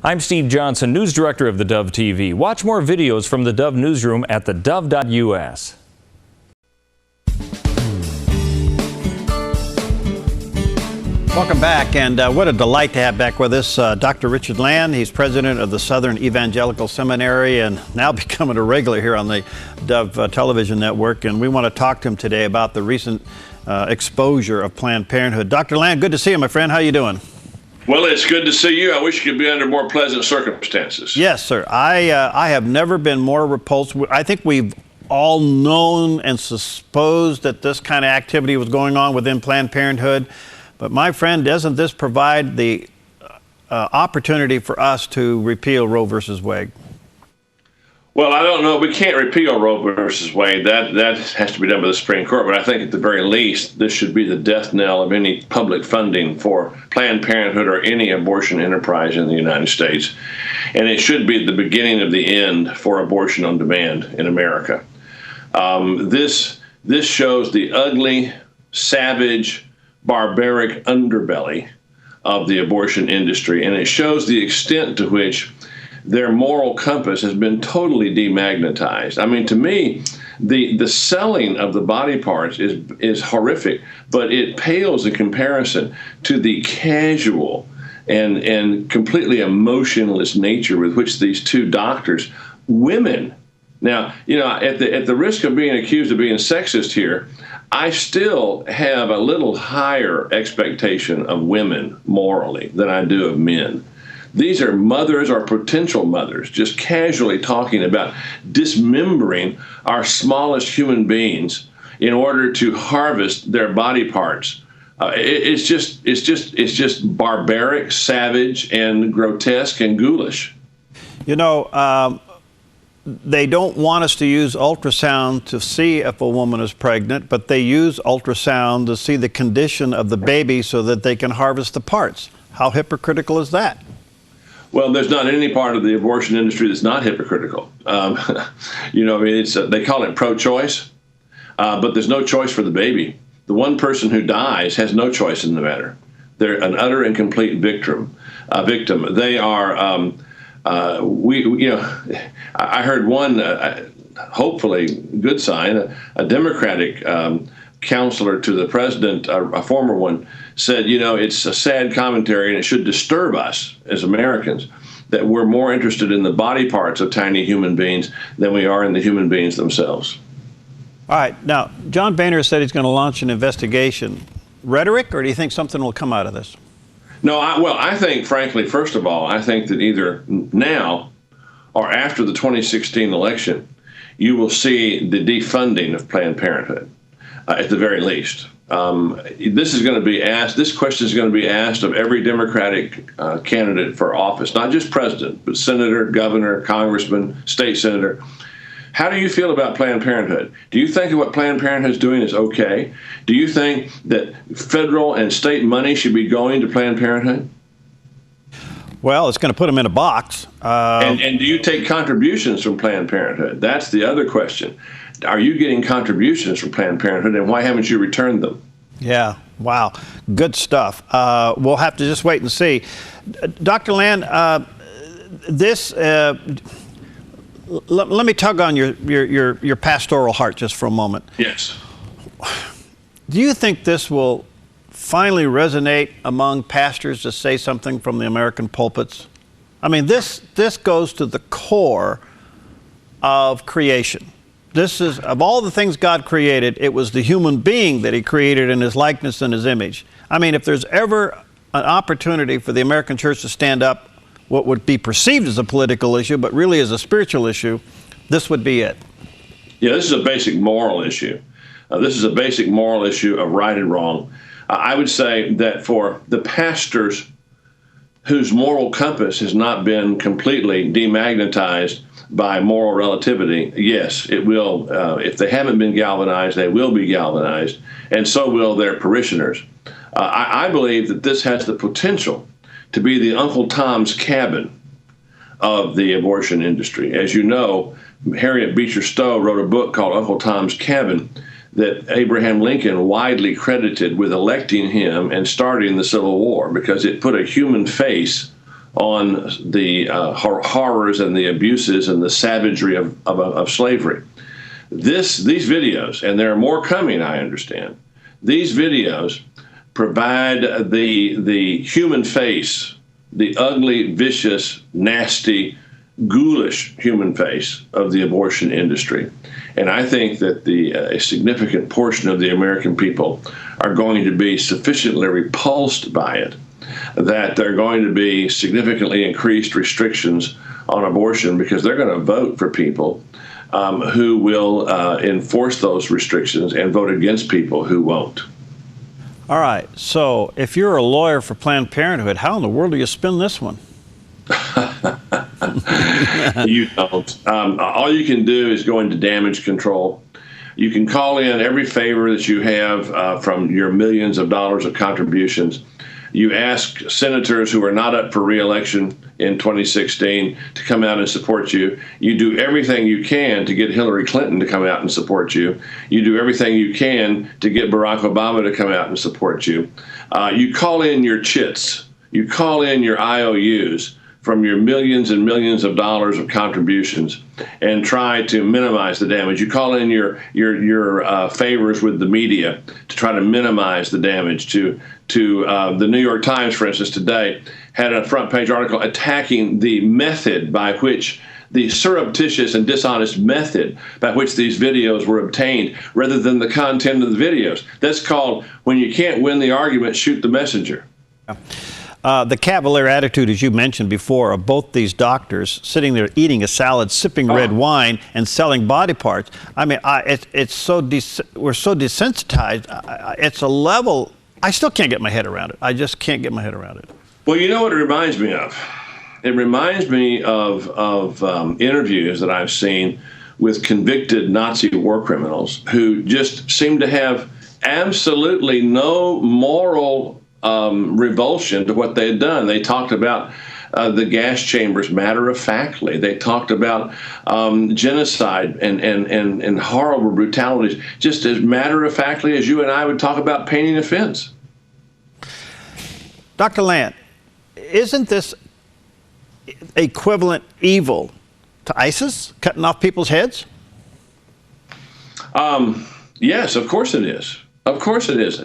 I'm Steve Johnson, News Director of theDove TV. Watch more videos from the Dove Newsroom at thedove.us. Welcome back, and what a delight to have back with us Dr. Richard Land. He's president of the Southern Evangelical Seminary and now becoming a regular here on the Dove television network. And we want to talk to him today about the recent exposure of Planned Parenthood. Dr. Land, good to see you, my friend. How are you doing? Well, it's good to see you. I wish you could be under more pleasant circumstances. Yes, sir. I have never been more repulsed. I think we've all known and supposed that this kind of activity was going on within Planned Parenthood. But my friend, doesn't this provide the opportunity for us to repeal Roe versus Wade? Well, I don't know. We can't repeal Roe versus Wade. That has to be done by the Supreme Court. But I think at the very least, this should be the death knell of any public funding for Planned Parenthood or any abortion enterprise in the United States. And it should be the beginning of the end for abortion on demand in America. This shows the ugly, savage, barbaric underbelly of the abortion industry, and it shows the extent to which their moral compass has been totally demagnetized. I mean, to me, the selling of the body parts is horrific, but it pales in comparison to the casual and completely emotionless nature with which these two doctors, women. Now, you know, at the risk of being accused of being sexist here, I still have a little higher expectation of women morally than I do of men. These are mothers or potential mothers just casually talking about dismembering our smallest human beings in order to harvest their body parts. It's just barbaric, savage, and grotesque and ghoulish. You know, they don't want us to use ultrasound to see if a woman is pregnant, but they use ultrasound to see the condition of the baby so that they can harvest the parts. How hypocritical is that? Well, there's not any part of the abortion industry that's not hypocritical. You know, I mean, they call it pro-choice, but there's no choice for the baby. The one person who dies has no choice in the matter. They're an utter and complete victim. They are. I heard one, hopefully good sign, a Democratic counselor to the president, a former one, said, you know, it's a sad commentary and it should disturb us as Americans that we're more interested in the body parts of tiny human beings than we are in the human beings themselves. All right. Now, John Boehner said he's going to launch an investigation. Rhetoric, or do you think something will come out of this? No, I think, frankly, first of all, I think that either now or after the 2016 election, you will see the defunding of Planned Parenthood, at the very least. This question is going to be asked of every Democratic candidate for office, not just president, but senator, governor, congressman, state senator. How do you feel about Planned Parenthood? Do you think what Planned Parenthood is doing is okay? Do you think that federal and state money should be going to Planned Parenthood? Well, it's going to put them in a box. And do you take contributions from Planned Parenthood? That's the other question. Are you getting contributions from Planned Parenthood, and why haven't you returned them? Yeah, wow, good stuff. We'll have to just wait and see. Dr. Land, let me tug on your pastoral heart just for a moment. Yes. Do you think this will finally resonate among pastors to say something from the American pulpits? I mean, this goes to the core of creation. This is, of all the things God created, it was the human being that he created in his likeness and his image. I mean, if there's ever an opportunity for the American church to stand up what would be perceived as a political issue, but really as a spiritual issue, this would be it. Yeah, this is a basic moral issue. This is a basic moral issue of right and wrong. I would say that for the pastors whose moral compass has not been completely demagnetized by moral relativity, yes, it will. If they haven't been galvanized, they will be galvanized, and so will their parishioners. I believe that this has the potential to be the Uncle Tom's Cabin of the abortion industry. As you know, Harriet Beecher Stowe wrote a book called Uncle Tom's Cabin that Abraham Lincoln widely credited with electing him and starting the Civil War, because it put a human face on the horrors and the abuses and the savagery of slavery. These videos, and there are more coming, I understand, these videos provide the human face, the ugly, vicious, nasty, ghoulish human face of the abortion industry. And I think that a significant portion of the American people are going to be sufficiently repulsed by it that there are going to be significantly increased restrictions on abortion, because they're going to vote for people who will enforce those restrictions and vote against people who won't. All right. So if you're a lawyer for Planned Parenthood, how in the world do you spin this one? You don't. All you can do is go into damage control. You can call in every favor that you have from your millions of dollars of contributions. You ask senators who are not up for re-election in 2016 to come out and support you. You do everything you can to get Hillary Clinton to come out and support you. You do everything you can to get Barack Obama to come out and support you. You call in your chits. You call in your IOUs from your millions and millions of dollars of contributions and try to minimize the damage. You call in your favors with the media to try to minimize the damage. To the New York Times, for instance, today had a front page article attacking the method by which, the surreptitious and dishonest method by which these videos were obtained, rather than the content of the videos. That's called, when you can't win the argument, shoot the messenger. The cavalier attitude, as you mentioned before, of both these doctors sitting there eating a salad, sipping red wine, and selling body parts. I mean, we're so desensitized. It's a level, I still can't get my head around it. I just can't get my head around it. Well, you know what it reminds me of? It reminds me of interviews that I've seen with convicted Nazi war criminals who just seem to have absolutely no moral revulsion to what they had done. They talked about the gas chambers matter-of-factly. They talked about genocide and horrible brutalities just as matter-of-factly as you and I would talk about painting a fence. Dr. Land, isn't this equivalent evil to ISIS, cutting off people's heads? Yes, of course it is. Of course it is.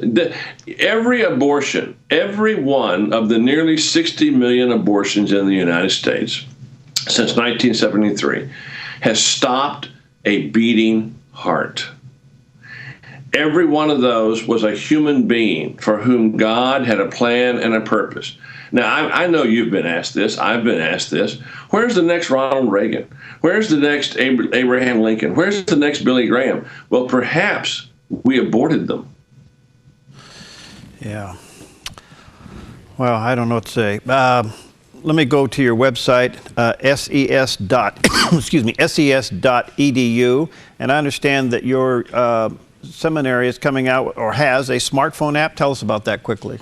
Every abortion, every one of the nearly 60 million abortions in the United States since 1973 has stopped a beating heart. Every one of those was a human being for whom God had a plan and a purpose. Now, I know you've been asked this. I've been asked this. Where's the next Ronald Reagan? Where's the next Abraham Lincoln? Where's the next Billy Graham? Well, perhaps we aborted them. Yeah. Well, I don't know what to say. Let me go to your website, ses.edu, and I understand that your seminary is coming out, or has, a smartphone app. Tell us about that quickly.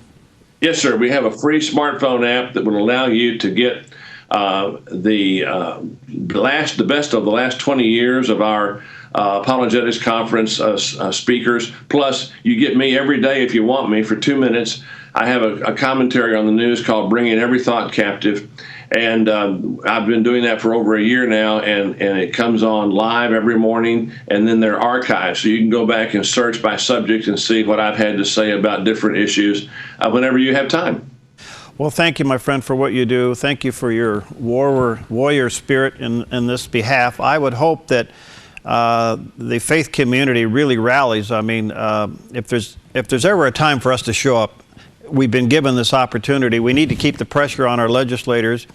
Yes, sir. We have a free smartphone app that will allow you to get the best of the last 20 years of our apologetics conference speakers. Plus, you get me every day if you want me for 2 minutes. I have a commentary on the news called Bringing Every Thought Captive. And I've been doing that for over a year now, and it comes on live every morning, and then they're archived. So you can go back and search by subject and see what I've had to say about different issues whenever you have time. Well, thank you, my friend, for what you do. Thank you for your warrior spirit in this behalf. I would hope that the faith community really rallies. I mean, if there's ever a time for us to show up, we've been given this opportunity. We need to keep the pressure on our legislators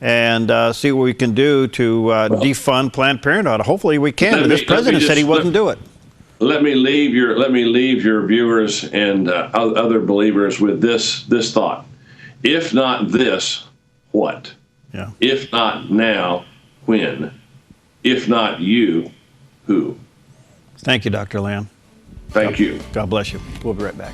and see what we can do to defund Planned Parenthood. Hopefully we can, but this president said he wasn't do it. Let me leave your viewers and other believers with this thought. If not this, what? Yeah. If not now, when? If not you, who? Thank you, Dr. Lamb. Thank you. God bless you. We'll be right back.